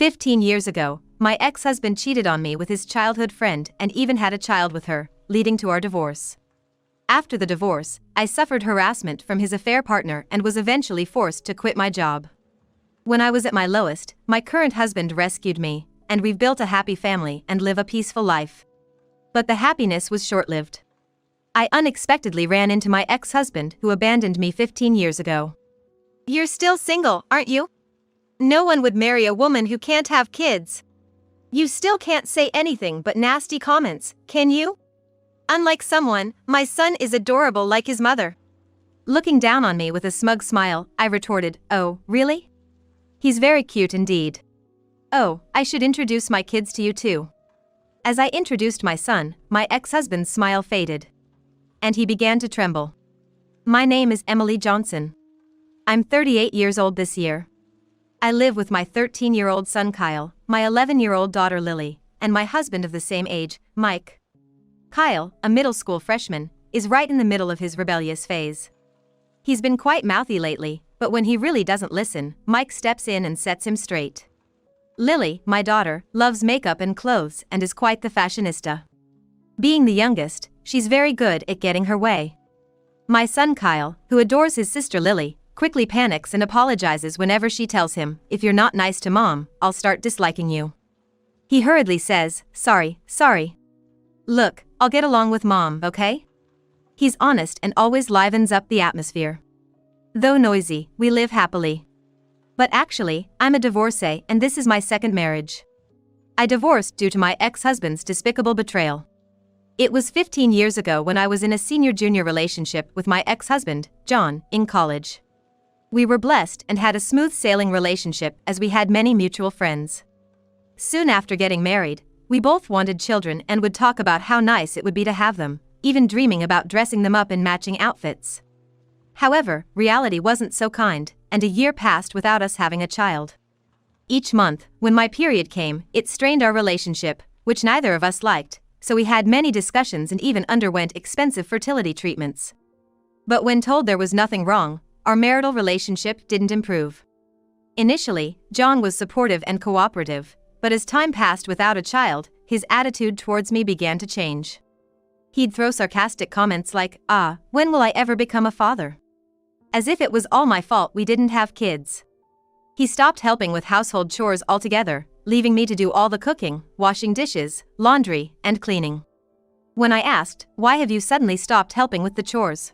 15 years ago, my ex-husband cheated on me with his childhood friend and even had a child with her, leading to our divorce. After the divorce, I suffered harassment from his affair partner and was eventually forced to quit my job. When I was at my lowest, my current husband rescued me, and we've built a happy family and live a peaceful life. But the happiness was short-lived. I unexpectedly ran into my ex-husband who abandoned me 15 years ago. You're still single, aren't you? No one would marry a woman who can't have kids. You still can't say anything but nasty comments, can you? Unlike someone, my son is adorable like his mother. Looking down on me with a smug smile, I retorted, "Oh, really? He's very cute indeed. Oh, I should introduce my kids to you too." As I introduced my son, my ex-husband's smile faded. And he began to tremble. "My name is Emily Johnson. I'm 38 years old this year. I live with my 13-year-old son Kyle, my 11-year-old daughter Lily, and my husband of the same age, Mike." Kyle, a middle school freshman, is right in the middle of his rebellious phase. He's been quite mouthy lately, but when he really doesn't listen, Mike steps in and sets him straight. Lily, my daughter, loves makeup and clothes and is quite the fashionista. Being the youngest, she's very good at getting her way. My son Kyle, who adores his sister Lily, quickly panics and apologizes whenever she tells him, "If you're not nice to mom, I'll start disliking you." He hurriedly says, Sorry. Look, I'll get along with mom, okay?" He's honest and always livens up the atmosphere. Though noisy, we live happily. But actually, I'm a divorcee and this is my second marriage. I divorced due to my ex-husband's despicable betrayal. It was 15 years ago when I was in a senior-junior relationship with my ex-husband, John, in college. We were blessed and had a smooth-sailing relationship as we had many mutual friends. Soon after getting married, we both wanted children and would talk about how nice it would be to have them, even dreaming about dressing them up in matching outfits. However, reality wasn't so kind, and a year passed without us having a child. Each month, when my period came, it strained our relationship, which neither of us liked, so we had many discussions and even underwent expensive fertility treatments. But when told there was nothing wrong, our marital relationship didn't improve. Initially, John was supportive and cooperative, but as time passed without a child, his attitude towards me began to change. He'd throw sarcastic comments like, when will I ever become a father?" As if it was all my fault we didn't have kids. He stopped helping with household chores altogether, leaving me to do all the cooking, washing dishes, laundry, and cleaning. When I asked, "Why have you suddenly stopped helping with the chores?"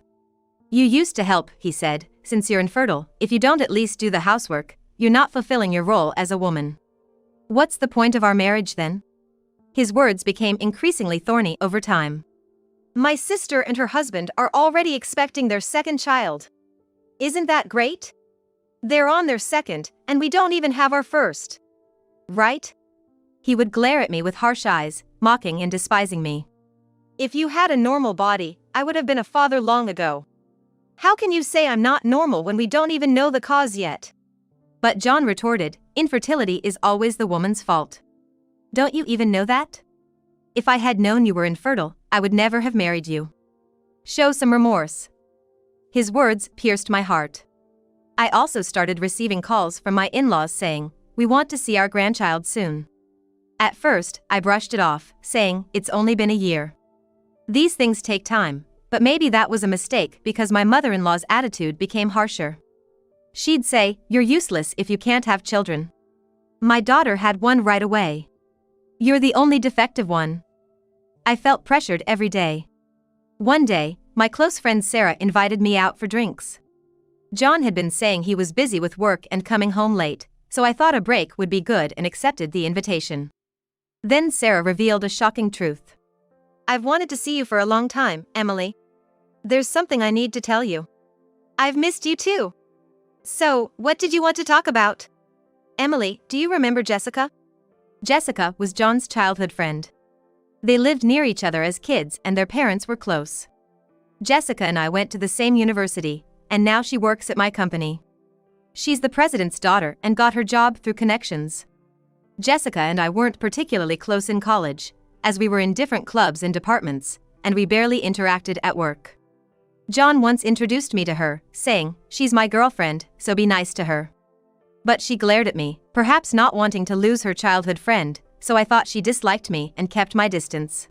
"You used to help," he said. "Since you're infertile, if you don't at least do the housework, you're not fulfilling your role as a woman. What's the point of our marriage then?" His words became increasingly thorny over time. My sister and her husband are already expecting their second child. Isn't that great? They're on their second, and we don't even have our first. Right? He would glare at me with harsh eyes, mocking and despising me. If you had a normal body, I would have been a father long ago. How can you say I'm not normal when we don't even know the cause yet? But John retorted, "Infertility is always the woman's fault. Don't you even know that? If I had known you were infertile, I would never have married you. Show some remorse." His words pierced my heart. I also started receiving calls from my in-laws saying, "We want to see our grandchild soon." At first, I brushed it off, saying, "It's only been a year. These things take time," but maybe that was a mistake because my mother-in-law's attitude became harsher. She'd say, "You're useless if you can't have children." My daughter had one right away. "You're the only defective one." I felt pressured every day. One day, my close friend Sarah invited me out for drinks. John had been saying he was busy with work and coming home late, so I thought a break would be good and accepted the invitation. Then Sarah revealed a shocking truth. "I've wanted to see you for a long time, Emily. There's something I need to tell you. I've missed you too." "So, what did you want to talk about?" "Emily, do you remember Jessica?" Jessica was John's childhood friend. They lived near each other as kids and their parents were close. Jessica and I went to the same university, and now she works at my company. She's the president's daughter and got her job through connections. Jessica and I weren't particularly close in college, as we were in different clubs and departments, and we barely interacted at work. John once introduced me to her, saying, "She's my girlfriend, so be nice to her." But she glared at me, perhaps not wanting to lose her childhood friend, so I thought she disliked me and kept my distance.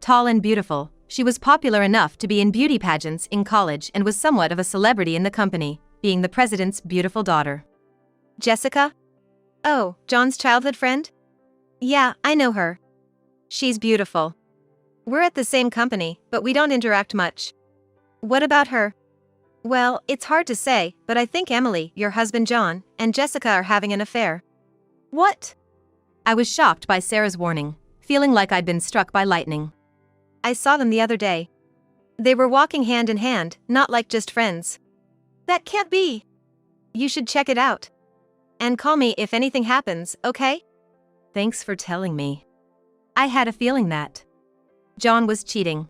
Tall and beautiful, she was popular enough to be in beauty pageants in college and was somewhat of a celebrity in the company, being the president's beautiful daughter. Jessica? Oh, John's childhood friend? Yeah, I know her. She's beautiful. We're at the same company, but we don't interact much. What about her? Well, it's hard to say, but I think Emily, your husband John, and Jessica are having an affair. What? I was shocked by Sarah's warning, feeling like I'd been struck by lightning. I saw them the other day. They were walking hand in hand, not like just friends. That can't be. You should check it out. And call me if anything happens, okay? Thanks for telling me. I had a feeling that John was cheating.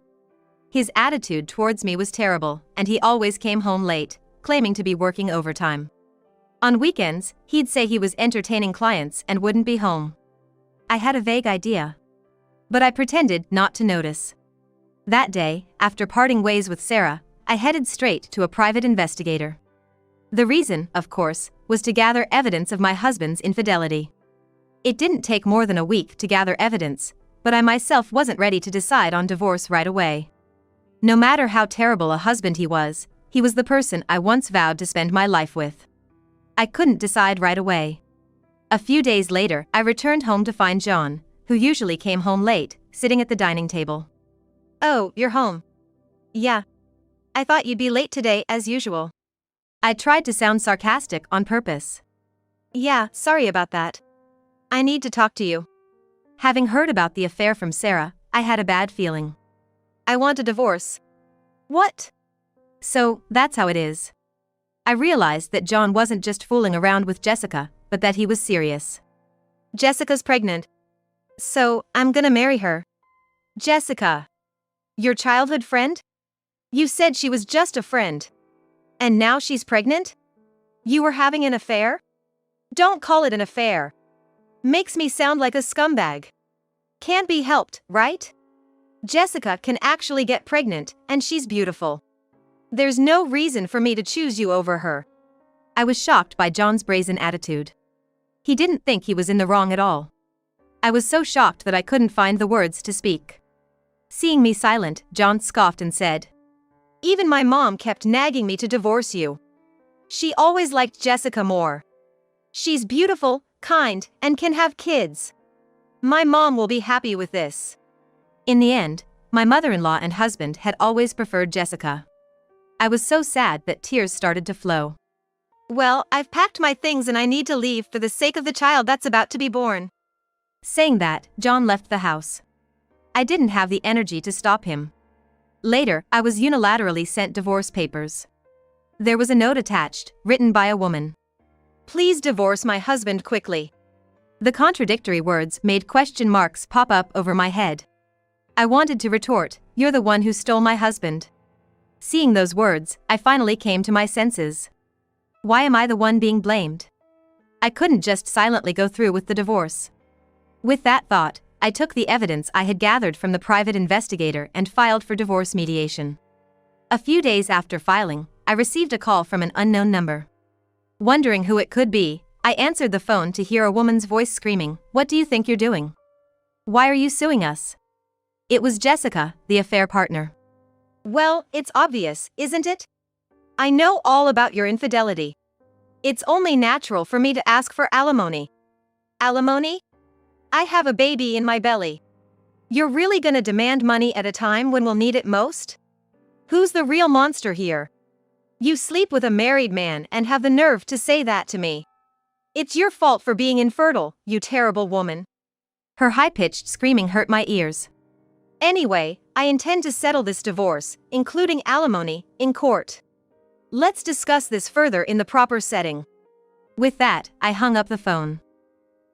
His attitude towards me was terrible, and he always came home late, claiming to be working overtime. On weekends, he'd say he was entertaining clients and wouldn't be home. I had a vague idea, but I pretended not to notice. That day, after parting ways with Sarah, I headed straight to a private investigator. The reason, of course, was to gather evidence of my husband's infidelity. It didn't take more than a week to gather evidence, but I myself wasn't ready to decide on divorce right away. No matter how terrible a husband he was the person I once vowed to spend my life with. I couldn't decide right away. A few days later, I returned home to find John, who usually came home late, sitting at the dining table. Oh, you're home. Yeah. I thought you'd be late today as usual. I tried to sound sarcastic on purpose. Yeah, sorry about that. I need to talk to you. Having heard about the affair from Sarah, I had a bad feeling. I want a divorce. What? So, that's how it is. I realized that John wasn't just fooling around with Jessica, but that he was serious. Jessica's pregnant. So, I'm gonna marry her. Jessica. Your childhood friend? You said she was just a friend. And now she's pregnant? You were having an affair? Don't call it an affair. Makes me sound like a scumbag. Can't be helped, right? Jessica can actually get pregnant, and she's beautiful. There's no reason for me to choose you over her. I was shocked by John's brazen attitude. He didn't think he was in the wrong at all. I was so shocked that I couldn't find the words to speak. Seeing me silent, John scoffed and said, Even my mom kept nagging me to divorce you. She always liked Jessica more. She's beautiful, kind, and can have kids. My mom will be happy with this. In the end, my mother-in-law and husband had always preferred Jessica. I was so sad that tears started to flow. Well, I've packed my things and I need to leave for the sake of the child that's about to be born. Saying that, John left the house. I didn't have the energy to stop him. Later, I was unilaterally sent divorce papers. There was a note attached, written by a woman. Please divorce my husband quickly. The contradictory words made question marks pop up over my head. I wanted to retort, "You're the one who stole my husband." Seeing those words, I finally came to my senses. Why am I the one being blamed? I couldn't just silently go through with the divorce. With that thought, I took the evidence I had gathered from the private investigator and filed for divorce mediation. A few days after filing, I received a call from an unknown number. Wondering who it could be, I answered the phone to hear a woman's voice screaming, "What do you think you're doing? Why are you suing us?" It was Jessica, the affair partner. Well, it's obvious, isn't it? I know all about your infidelity. It's only natural for me to ask for alimony. Alimony? I have a baby in my belly. You're really gonna demand money at a time when we'll need it most? Who's the real monster here? You sleep with a married man and have the nerve to say that to me. It's your fault for being infertile, you terrible woman. Her high-pitched screaming hurt my ears. Anyway, I intend to settle this divorce, including alimony, in court. Let's discuss this further in the proper setting. With that, I hung up the phone.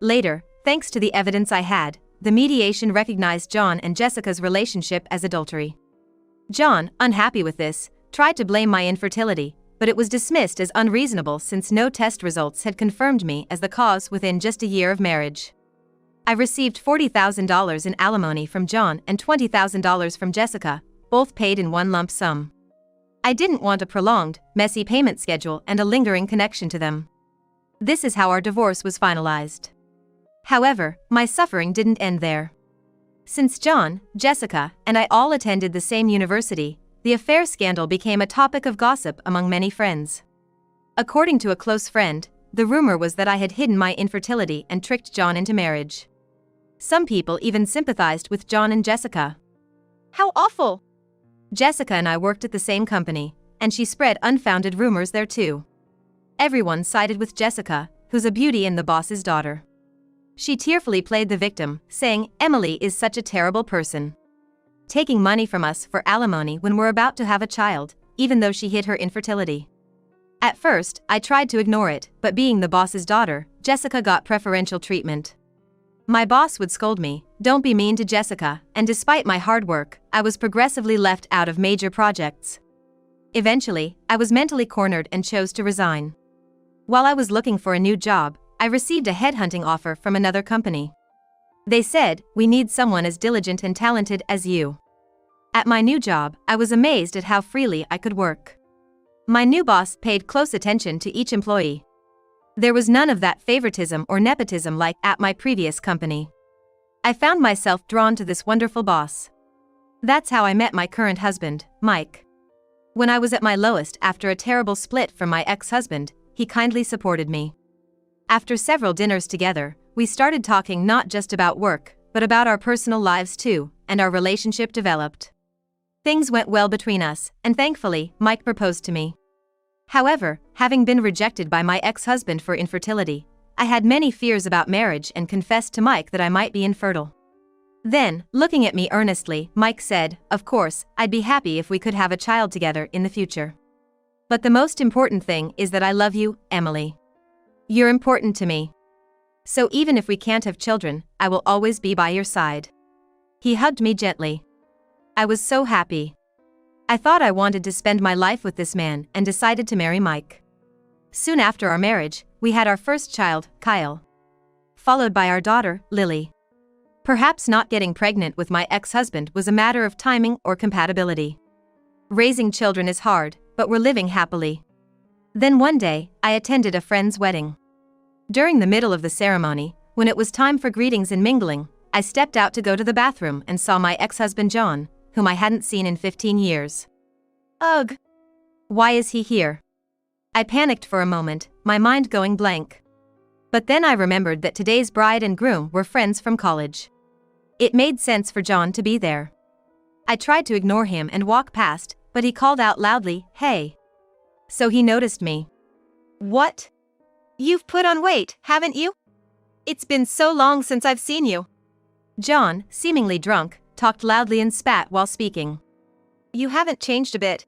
Later, thanks to the evidence I had, the mediation recognized John and Jessica's relationship as adultery. John, unhappy with this, tried to blame my infertility, but it was dismissed as unreasonable since no test results had confirmed me as the cause within just a year of marriage. I received $40,000 in alimony from John and $20,000 from Jessica, both paid in one lump sum. I didn't want a prolonged, messy payment schedule and a lingering connection to them. This is how our divorce was finalized. However, my suffering didn't end there. Since John, Jessica, and I all attended the same university, the affair scandal became a topic of gossip among many friends. According to a close friend, the rumor was that I had hidden my infertility and tricked John into marriage. Some people even sympathized with John and Jessica. How awful! Jessica and I worked at the same company, and she spread unfounded rumors there too. Everyone sided with Jessica, who's a beauty and the boss's daughter. She tearfully played the victim, saying, "Emily is such a terrible person. Taking money from us for alimony when we're about to have a child, even though she hid her infertility." At first, I tried to ignore it, but being the boss's daughter, Jessica got preferential treatment. My boss would scold me, "Don't be mean to Jessica," and despite my hard work, I was progressively left out of major projects. Eventually, I was mentally cornered and chose to resign. While I was looking for a new job, I received a headhunting offer from another company. They said, "We need someone as diligent and talented as you." At my new job, I was amazed at how freely I could work. My new boss paid close attention to each employee. There was none of that favoritism or nepotism like at my previous company. I found myself drawn to this wonderful boss. That's how I met my current husband, Mike. When I was at my lowest after a terrible split from my ex-husband, he kindly supported me. After several dinners together, we started talking not just about work, but about our personal lives too, and our relationship developed. Things went well between us, and thankfully, Mike proposed to me. However, having been rejected by my ex-husband for infertility, I had many fears about marriage and confessed to Mike that I might be infertile. Then, looking at me earnestly, Mike said, "Of course, I'd be happy if we could have a child together in the future. But the most important thing is that I love you, Emily. You're important to me. So even if we can't have children, I will always be by your side." He hugged me gently. I was so happy. I thought I wanted to spend my life with this man and decided to marry Mike. Soon after our marriage, we had our first child, Kyle. Followed by our daughter, Lily. Perhaps not getting pregnant with my ex-husband was a matter of timing or compatibility. Raising children is hard, but we're living happily. Then one day, I attended a friend's wedding. During the middle of the ceremony, when it was time for greetings and mingling, I stepped out to go to the bathroom and saw my ex-husband John, whom I hadn't seen in 15 years. Ugh! Why is he here? I panicked for a moment, my mind going blank. But then I remembered that today's bride and groom were friends from college. It made sense for John to be there. I tried to ignore him and walk past, but he called out loudly, "Hey." So he noticed me. What? You've put on weight, haven't you? It's been so long since I've seen you. John, seemingly drunk, talked loudly and spat while speaking. You haven't changed a bit.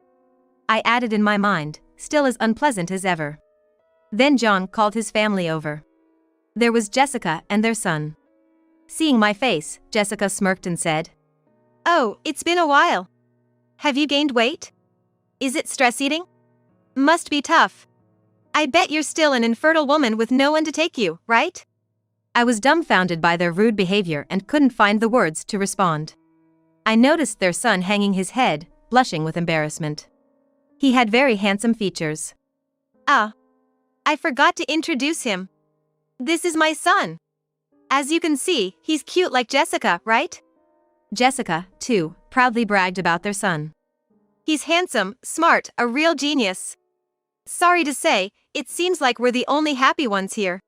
I added in my mind, still as unpleasant as ever. Then John called his family over. There was Jessica and their son. Seeing my face, Jessica smirked and said, "Oh, it's been a while. Have you gained weight? Is it stress eating? Must be tough. I bet you're still an infertile woman with no one to take you, right?" I was dumbfounded by their rude behavior and couldn't find the words to respond. I noticed their son hanging his head, blushing with embarrassment. He had very handsome features. Ah. I forgot to introduce him. This is my son. As you can see, he's cute like Jessica, right? Jessica, too, proudly bragged about their son. He's handsome, smart, a real genius. Sorry to say, it seems like we're the only happy ones here.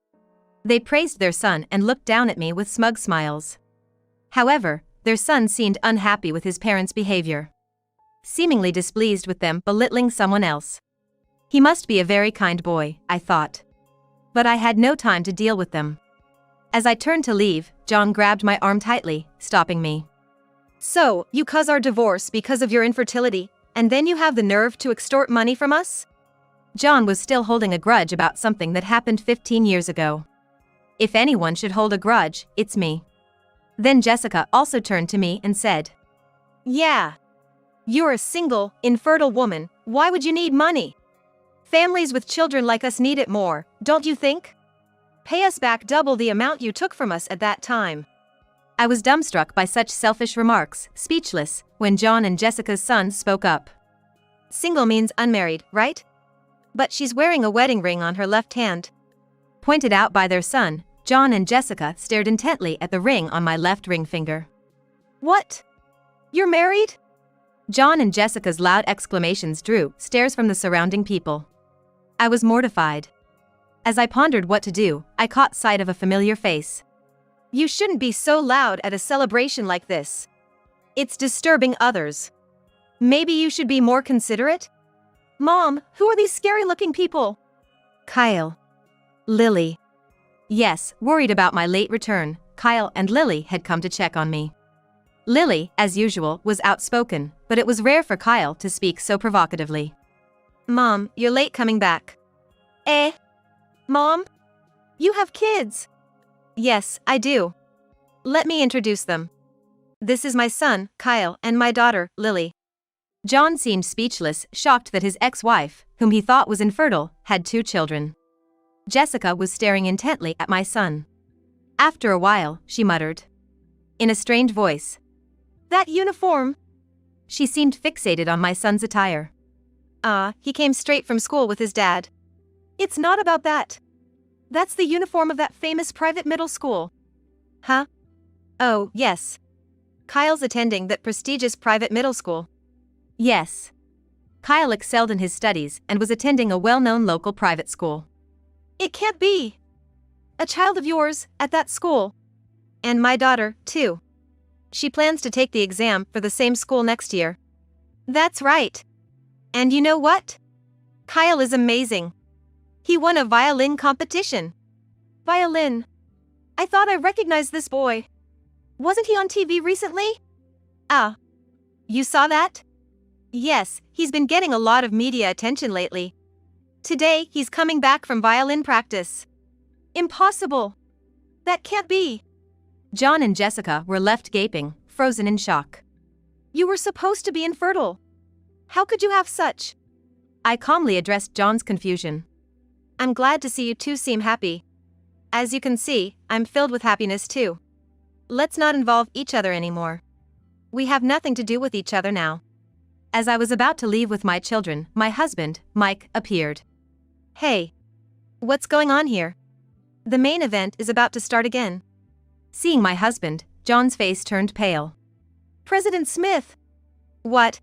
They praised their son and looked down at me with smug smiles. However, their son seemed unhappy with his parents' behavior. Seemingly displeased with them belittling someone else. He must be a very kind boy, I thought. But I had no time to deal with them. As I turned to leave, John grabbed my arm tightly, stopping me. "So, you cause our divorce because of your infertility, and then you have the nerve to extort money from us?" John was still holding a grudge about something that happened 15 years ago. If anyone should hold a grudge, it's me. Then Jessica also turned to me and said, "Yeah. You're a single, infertile woman, why would you need money? Families with children like us need it more, don't you think? Pay us back double the amount you took from us at that time." I was dumbstruck by such selfish remarks, speechless, when John and Jessica's son spoke up. "Single means unmarried, right? But she's wearing a wedding ring on her left hand." pointed out by their son, John and Jessica stared intently at the ring on my left ring finger. What? You're married? John and Jessica's loud exclamations drew stares from the surrounding people. I was mortified. As I pondered what to do, I caught sight of a familiar face. You shouldn't be so loud at a celebration like this. It's disturbing others. Maybe you should be more considerate? Mom, who are these scary-looking people? Kyle. Lily. Yes, worried about my late return, Kyle and Lily had come to check on me. Lily, as usual, was outspoken, but it was rare for Kyle to speak so provocatively. Mom, you're late coming back. Eh? Mom? You have kids? Yes, I do. Let me introduce them. This is my son, Kyle, and my daughter, Lily. John seemed speechless, shocked that his ex-wife, whom he thought was infertile, had 2 children. Jessica was staring intently at my son. After a while, she muttered. In a strained voice. That uniform. She seemed fixated on my son's attire. He came straight from school with his dad. It's not about that. That's the uniform of that famous private middle school. Huh? Oh, yes. Kyle's attending that prestigious private middle school. Yes. Kyle excelled in his studies and was attending a well-known local private school. It can't be. A child of yours, at that school. And my daughter, too. She plans to take the exam for the same school next year. That's right. And you know what? Kyle is amazing. He won a violin competition. Violin. I thought I recognized this boy. Wasn't he on TV recently? You saw that? Yes, he's been getting a lot of media attention lately. Today, he's coming back from violin practice. Impossible. That can't be. John and Jessica were left gaping, frozen in shock. You were supposed to be infertile. How could you have such? I calmly addressed John's confusion. I'm glad to see you two seem happy. As you can see, I'm filled with happiness too. Let's not involve each other anymore. We have nothing to do with each other now. As I was about to leave with my children, my husband, Mike, appeared. Hey. What's going on here? The main event is about to start again. Seeing my husband, John's face turned pale. President Smith! What?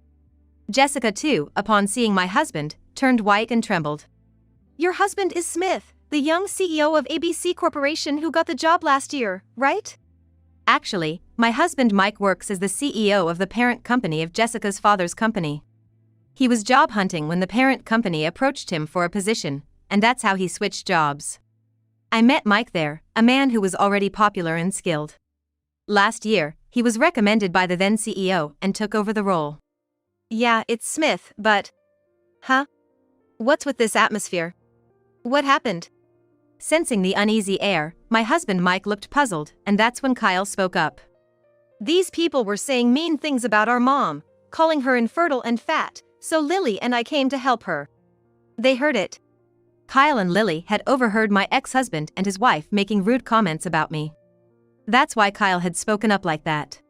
Jessica too, upon seeing my husband, turned white and trembled. Your husband is Smith, the young CEO of ABC Corporation who got the job last year, right? Actually, my husband Mike works as the CEO of the parent company of Jessica's father's company. He was job hunting when the parent company approached him for a position, and that's how he switched jobs. I met Mike there, a man who was already popular and skilled. Last year, he was recommended by the then CEO and took over the role. Yeah, it's Smith, but... Huh? What's with this atmosphere? What happened? Sensing the uneasy air, my husband Mike looked puzzled, and that's when Kyle spoke up. These people were saying mean things about our mom, calling her infertile and fat, so Lily and I came to help her. They heard it. Kyle and Lily had overheard my ex-husband and his wife making rude comments about me. That's why Kyle had spoken up like that.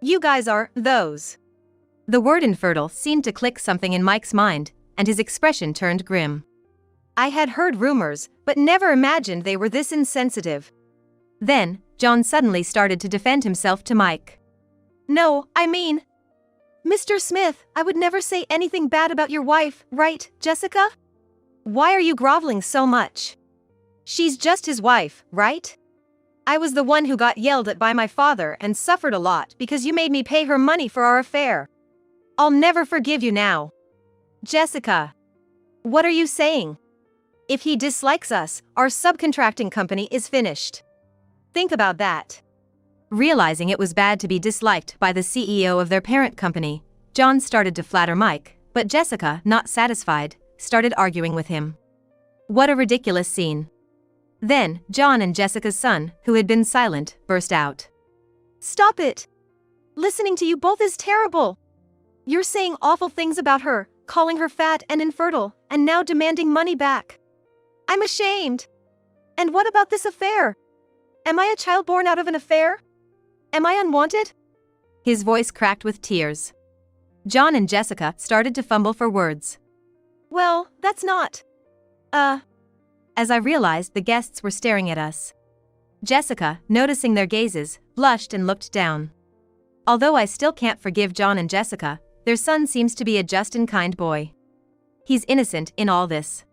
You guys are those. The word infertile seemed to click something in Mike's mind, and his expression turned grim. I had heard rumors, but never imagined they were this insensitive. Then, John suddenly started to defend himself to Mike. No, I mean... Mr. Smith, I would never say anything bad about your wife, right, Jessica? Why are you groveling so much? She's just his wife, right? I was the one who got yelled at by my father and suffered a lot because you made me pay her money for our affair. I'll never forgive you now. Jessica. What are you saying? If he dislikes us, our subcontracting company is finished. Think about that. Realizing it was bad to be disliked by the CEO of their parent company, John started to flatter Mike, but Jessica, not satisfied, started arguing with him. What a ridiculous scene. Then, John and Jessica's son, who had been silent, burst out. Stop it! Listening to you both is terrible. You're saying awful things about her, calling her fat and infertile, and now demanding money back. I'm ashamed. And what about this affair? Am I a child born out of an affair? Am I unwanted? His voice cracked with tears. John and Jessica started to fumble for words. Well, that's not... as I realized the guests were staring at us. Jessica, noticing their gazes, blushed and looked down. Although I still can't forgive John and Jessica, their son seems to be a just and kind boy. He's innocent in all this.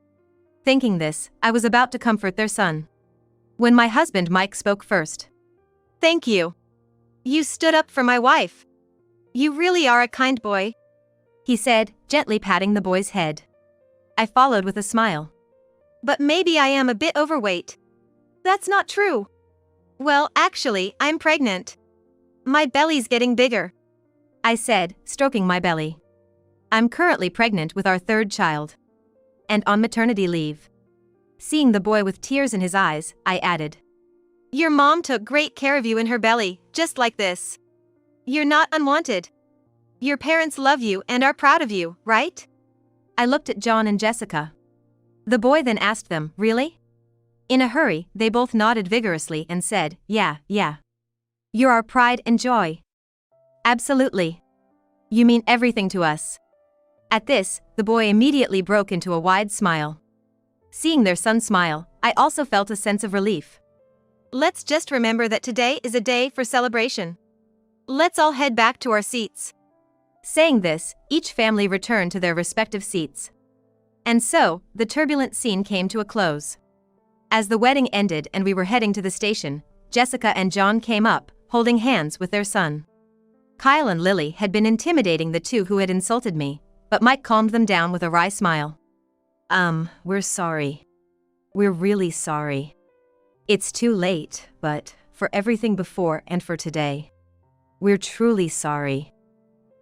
Thinking this, I was about to comfort their son, when my husband Mike spoke first. Thank you. You stood up for my wife. You really are a kind boy, he said, gently patting the boy's head. I followed with a smile. But maybe I am a bit overweight. That's not true. Well, actually, I'm pregnant. My belly's getting bigger, I said, stroking my belly. I'm currently pregnant with our third child, and on maternity leave. Seeing the boy with tears in his eyes, I added, Your mom took great care of you in her belly, just like this. You're not unwanted. Your parents love you and are proud of you, right? I looked at John and Jessica. The boy then asked them, Really? In a hurry, they both nodded vigorously and said, Yeah. You're our pride and joy. Absolutely. You mean everything to us. At this, the boy immediately broke into a wide smile. Seeing their son smile, I also felt a sense of relief. Let's just remember that today is a day for celebration. Let's all head back to our seats. Saying this, each family returned to their respective seats. And so, the turbulent scene came to a close. As the wedding ended and we were heading to the station, Jessica and John came up, holding hands with their son. Kyle and Lily had been intimidating the two who had insulted me, but Mike calmed them down with a wry smile. We're sorry. We're really sorry. It's too late, but for everything before and for today, we're truly sorry.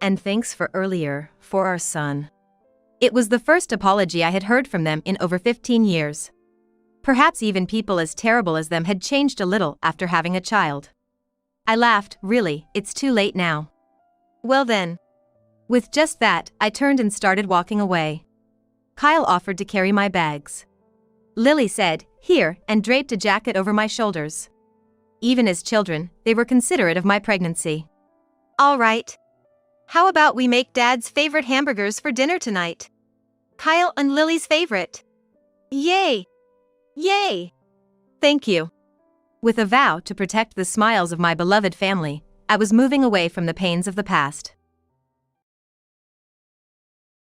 And thanks for earlier, for our son. It was the first apology I had heard from them in over 15 years. Perhaps even people as terrible as them had changed a little after having a child. I laughed, Really, it's too late now. Well then. With just that, I turned and started walking away. Kyle offered to carry my bags. Lily said, Here, and draped a jacket over my shoulders. Even as children, they were considerate of my pregnancy. All right. How about we make Dad's favorite hamburgers for dinner tonight? Kyle and Lily's favorite. Yay! Yay! Thank you. With a vow to protect the smiles of my beloved family, I was moving away from the pains of the past.